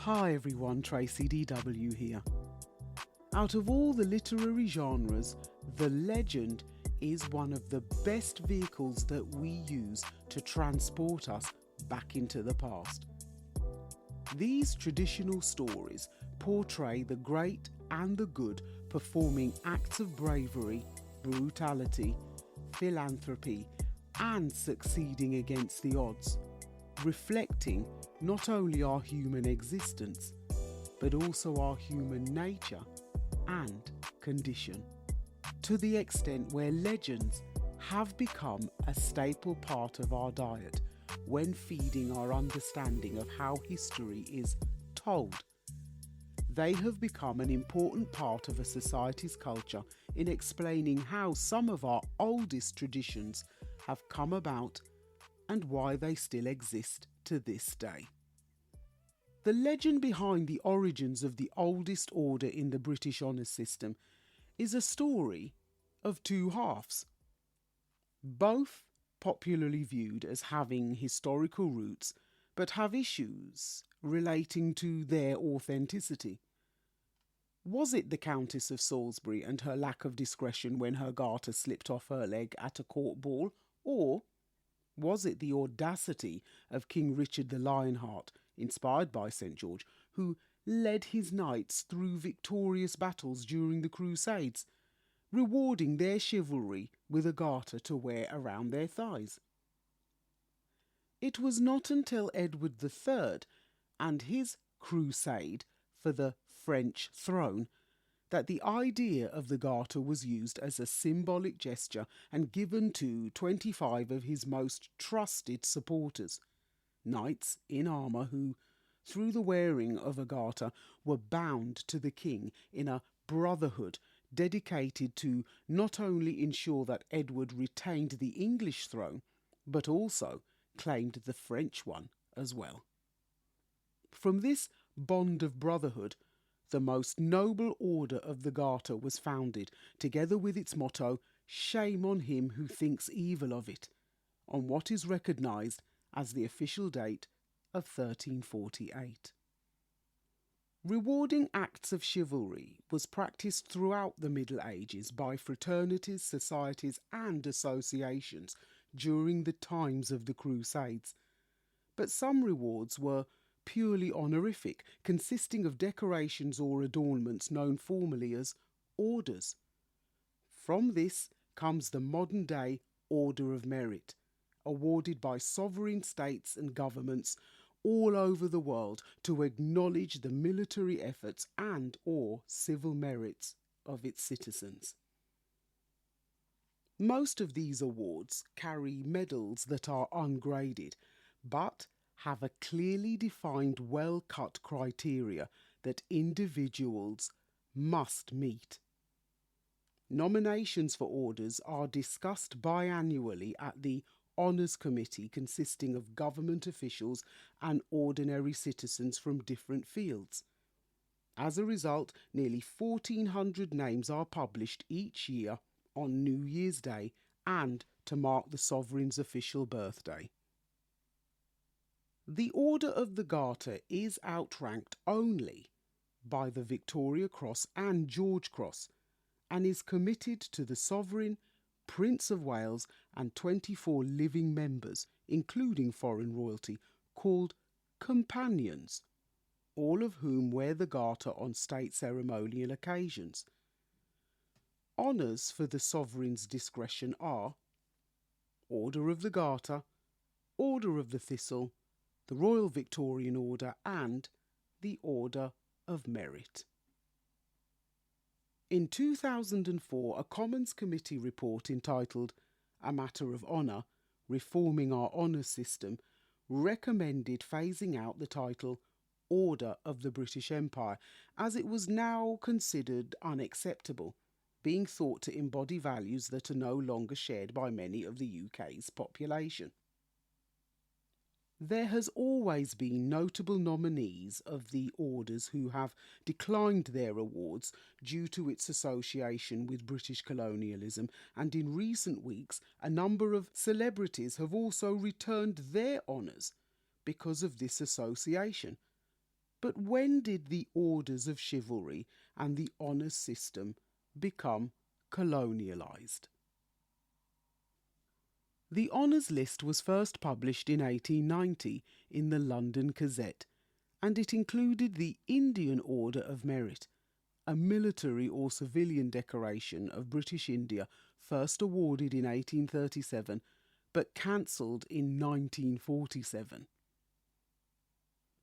Hi everyone, Tracy DW here. Out of all the literary genres, the legend is one of the best vehicles that we use to transport us back into the past. These traditional stories portray the great and the good performing acts of bravery, brutality, philanthropy, and succeeding against the odds, reflecting not only our human existence, but also our human nature and condition, to the extent where legends have become a staple part of our diet when feeding our understanding of how history is told. They have become an important part of a society's culture in explaining how some of our oldest traditions have come about and why they still exist to this day. The legend behind the origins of the oldest order in the British honours system is a story of two halves, both popularly viewed as having historical roots but have issues relating to their authenticity. Was it the Countess of Salisbury and her lack of discretion when her garter slipped off her leg at a court ball, or was it the audacity of King Richard the Lionheart, inspired by St. George, who led his knights through victorious battles during the Crusades, rewarding their chivalry with a garter to wear around their thighs? It was not until Edward III and his crusade for the French throne that the idea of the garter was used as a symbolic gesture and given to 25 of his most trusted supporters, knights in armour who, through the wearing of a garter, were bound to the king in a brotherhood dedicated to not only ensure that Edward retained the English throne, but also claimed the French one as well. From this bond of brotherhood, the most noble order of the Garter was founded, together with its motto, "Shame on him who thinks evil of it," on what is recognised as the official date of 1348. Rewarding acts of chivalry was practised throughout the Middle Ages by fraternities, societies and associations during the times of the Crusades, but some rewards were purely honorific, consisting of decorations or adornments known formally as orders. From this comes the modern-day Order of Merit, awarded by sovereign states and governments all over the world to acknowledge the military efforts and/or civil merits of its citizens. Most of these awards carry medals that are ungraded, but have a clearly defined, well-cut criteria that individuals must meet. Nominations for orders are discussed biannually at the Honours Committee, consisting of government officials and ordinary citizens from different fields. As a result, nearly 1,400 names are published each year on New Year's Day and to mark the sovereign's official birthday. The Order of the Garter is outranked only by the Victoria Cross and George Cross and is committed to the Sovereign, Prince of Wales and 24 living members, including foreign royalty, called companions, all of whom wear the Garter on state ceremonial occasions. Honours for the Sovereign's discretion are Order of the Garter, Order of the Thistle, the Royal Victorian Order and the Order of Merit. In 2004, a Commons Committee report entitled A Matter of Honour, Reforming Our Honour System, recommended phasing out the title Order of the British Empire, as it was now considered unacceptable, being thought to embody values that are no longer shared by many of the UK's population. There has always been notable nominees of the orders who have declined their awards due to its association with British colonialism, and in recent weeks a number of celebrities have also returned their honours because of this association. But when did the orders of chivalry and the honours system become colonialised? The honours list was first published in 1890 in the London Gazette, and it included the Indian Order of Merit, a military or civilian decoration of British India first awarded in 1837 but cancelled in 1947.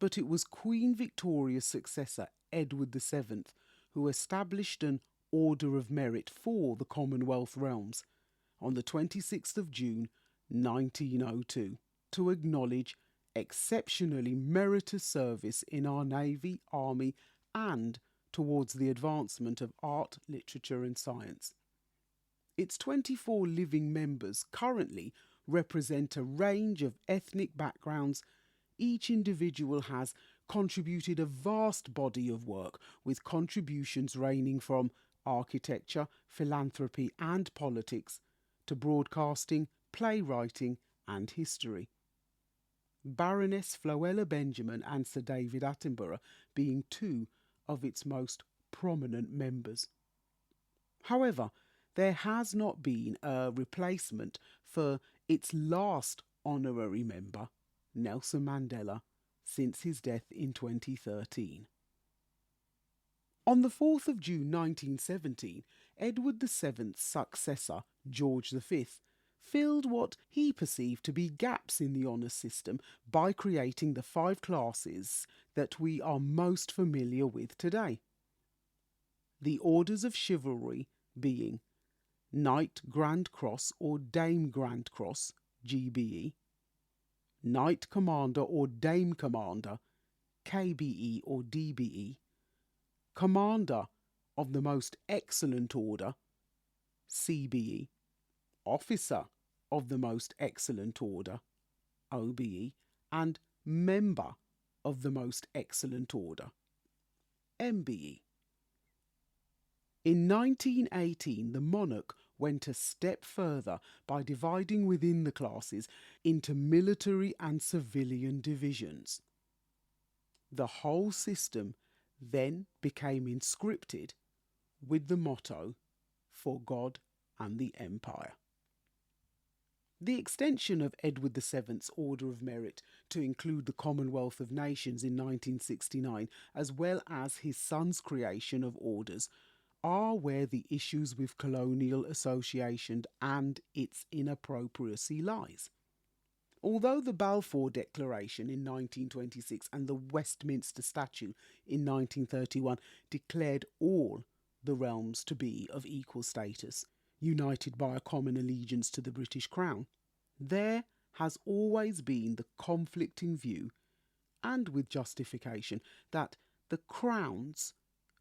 But it was Queen Victoria's successor, Edward VII, who established an Order of Merit for the Commonwealth realms on the 26th of June 1902 to acknowledge exceptionally meritorious service in our Navy, Army and towards the advancement of art, literature and science. Its 24 living members currently represent a range of ethnic backgrounds. Each individual has contributed a vast body of work, with contributions ranging from architecture, philanthropy and politics to broadcasting, playwriting and history. Baroness Floella Benjamin and Sir David Attenborough being two of its most prominent members. However, there has not been a replacement for its last honorary member, Nelson Mandela, since his death in 2013. On the 4th of June 1917, Edward VII's successor, George V, filled what he perceived to be gaps in the honours system by creating the 5 classes that we are most familiar with today. The Orders of Chivalry being Knight Grand Cross or Dame Grand Cross, GBE, Knight Commander or Dame Commander, KBE or DBE, Commander of the Most Excellent Order, CBE, Officer of the Most Excellent Order, OBE, and Member of the Most Excellent Order, MBE. In 1918, the monarch went a step further by dividing within the classes into military and civilian divisions. The whole system then became inscripted with the motto, "For God and the Empire." The extension of Edward VII's Order of Merit to include the Commonwealth of Nations in 1969, as well as his son's creation of orders, are where the issues with colonial association and its inappropriacy lies. Although the Balfour Declaration in 1926 and the Westminster Statute in 1931 declared all the realms to be of equal status, united by a common allegiance to the British Crown, there has always been the conflicting view, and with justification, that the crowns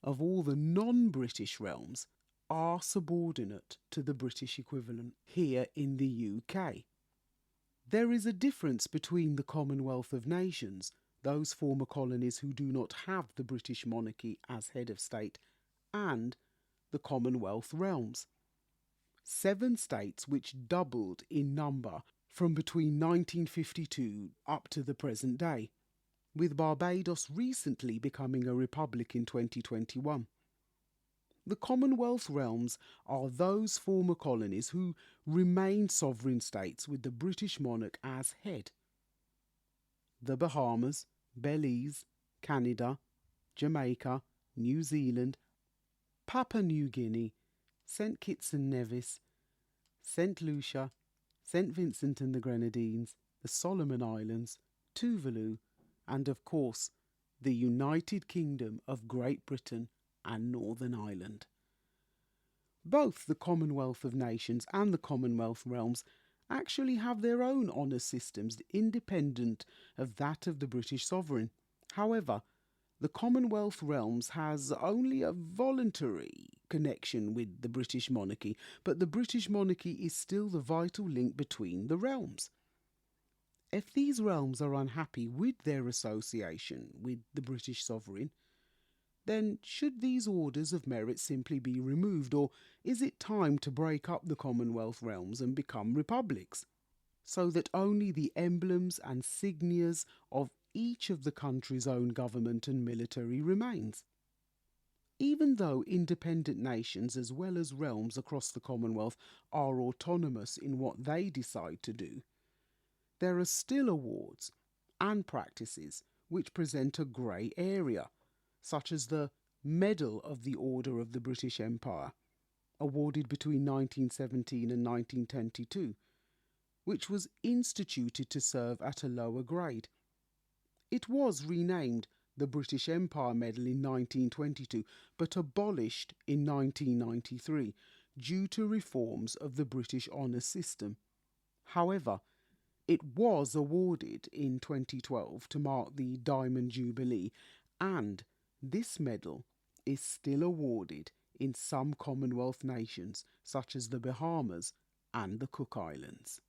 of all the non-British realms are subordinate to the British equivalent here in the UK. There is a difference between the Commonwealth of Nations, those former colonies who do not have the British monarchy as head of state, and the Commonwealth realms. 7 states which doubled in number from between 1952 up to the present day, with Barbados recently becoming a republic in 2021. The Commonwealth realms are those former colonies who remain sovereign states with the British monarch as head. The Bahamas, Belize, Canada, Jamaica, New Zealand, Papua New Guinea, St. Kitts and Nevis, St. Lucia, St. Vincent and the Grenadines, the Solomon Islands, Tuvalu, and of course the United Kingdom of Great Britain and Northern Ireland. Both the Commonwealth of Nations and the Commonwealth realms actually have their own honour systems independent of that of the British sovereign. However, the Commonwealth realms has only a voluntary connection with the British monarchy, but the British monarchy is still the vital link between the realms. If these realms are unhappy with their association with the British sovereign, then should these orders of merit simply be removed, or is it time to break up the Commonwealth realms and become republics, so that only the emblems and signias of each of the country's own government and military remains. Even though independent nations as well as realms across the Commonwealth are autonomous in what they decide to do, there are still awards and practices which present a grey area, such as the Medal of the Order of the British Empire, awarded between 1917 and 1922, which was instituted to serve at a lower grade. It was renamed the British Empire Medal in 1922, but abolished in 1993 due to reforms of the British honours system. However, it was awarded in 2012 to mark the Diamond Jubilee, and this medal is still awarded in some Commonwealth nations such as the Bahamas and the Cook Islands.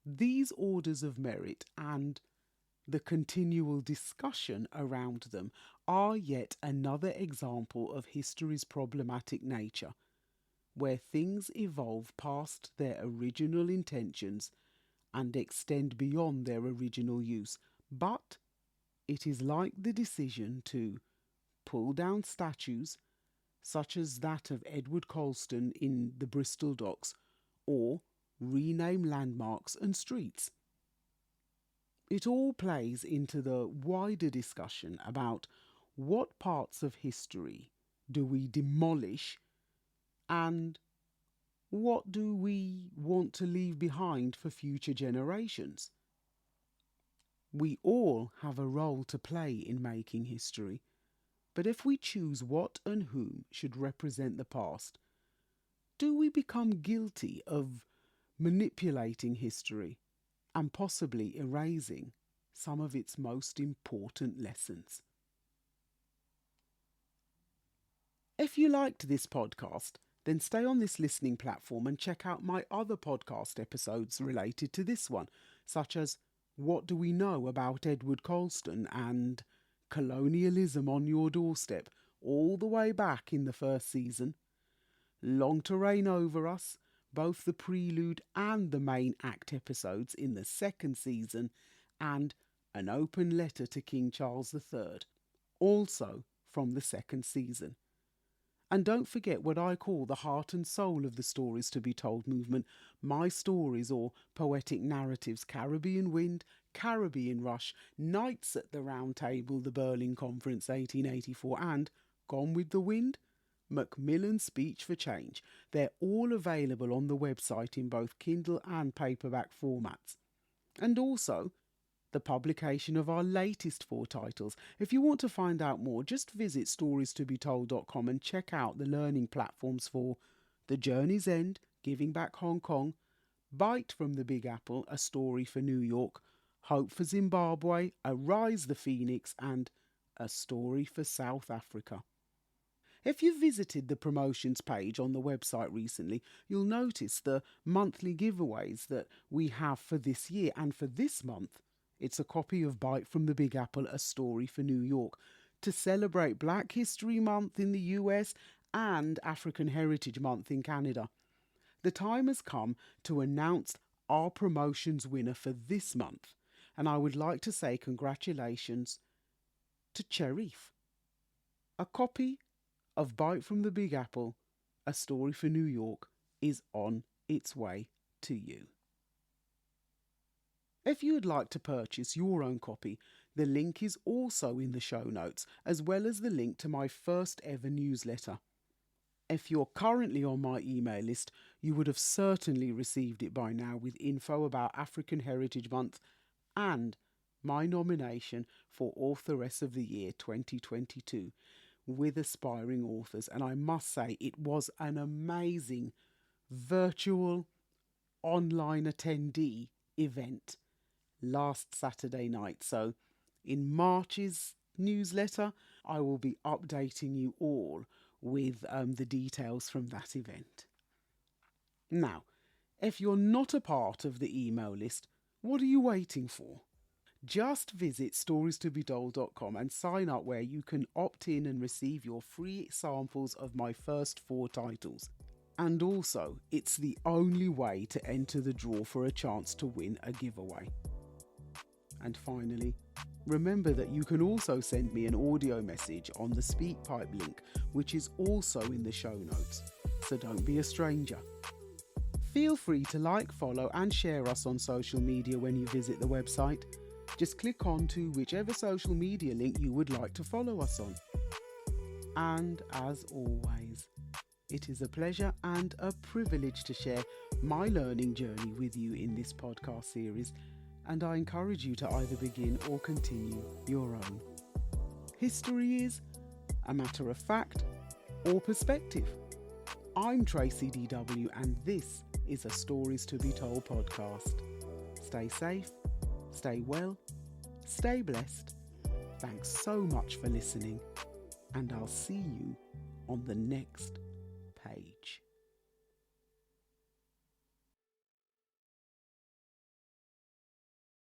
These orders of merit and the continual discussion around them are yet another example of history's problematic nature, where things evolve past their original intentions and extend beyond their original use. But it is like the decision to pull down statues, such as that of Edward Colston in the Bristol docks, or rename landmarks and streets. It all plays into the wider discussion about what parts of history do we demolish and what do we want to leave behind for future generations. We all have a role to play in making history, but if we choose what and whom should represent the past, do we become guilty of manipulating history and possibly erasing some of its most important lessons? If you liked this podcast, then stay on this listening platform and check out my other podcast episodes related to this one, such as What Do We Know About Edward Colston and Colonialism on Your Doorstep, all the way back in the first season, Long to Reign Over Us, both the prelude and the main act episodes in the second season, and An Open Letter to King Charles III, also from the second season. And don't forget what I call the heart and soul of the Stories to be Told movement, my stories or poetic narratives, Caribbean Wind, Caribbean Rush, Knights at the Round Table, the Berlin Conference 1884, and Gone with the Wind, Macmillan's Speech for Change. They're all available on the website in both Kindle and paperback formats. And also the publication of our latest 4 titles. If you want to find out more, just visit storiestobetold.com and check out the learning platforms for The Journey's End, Giving Back Hong Kong, Bite from the Big Apple, A Story for New York, Hope for Zimbabwe, Arise the Phoenix, and A Story for South Africa. If you've visited the promotions page on the website recently, you'll notice the monthly giveaways that we have for this year, and for this month, it's a copy of Bite from the Big Apple, A Story for New York, to celebrate Black History Month in the US and African Heritage Month in Canada. The time has come to announce our promotions winner for this month, and I would like to say congratulations to Cherif. A copy of Bite from the Big Apple, A Story for New York is on its way to you. If you would like to purchase your own copy, the link is also in the show notes, as well as the link to my first ever newsletter. If you're currently on my email list, you would have certainly received it by now, with info about African Heritage Month and my nomination for Authoress of the Year 2022 with aspiring authors. And I must say, it was an amazing virtual online attendee event last Saturday night. So in March's newsletter, I will be updating you all with the details from that event. Now, if you're not a part of the email list, what are you waiting for? Just visit storiestobetold.com and sign up, where you can opt in and receive your free samples of my first 4 titles. And also, it's the only way to enter the draw for a chance to win a giveaway. And finally, remember that you can also send me an audio message on the SpeakPipe link, which is also in the show notes, so don't be a stranger. Feel free to like, follow and share us on social media when you visit the website. Just click on to whichever social media link you would like to follow us on. And as always, it is a pleasure and a privilege to share my learning journey with you in this podcast series, and I encourage you to either begin or continue your own. History is a matter of fact or perspective. I'm Tracy DW, and this is a Stories to be Told podcast. Stay safe, stay well, stay blessed. Thanks so much for listening, and I'll see you on the next page.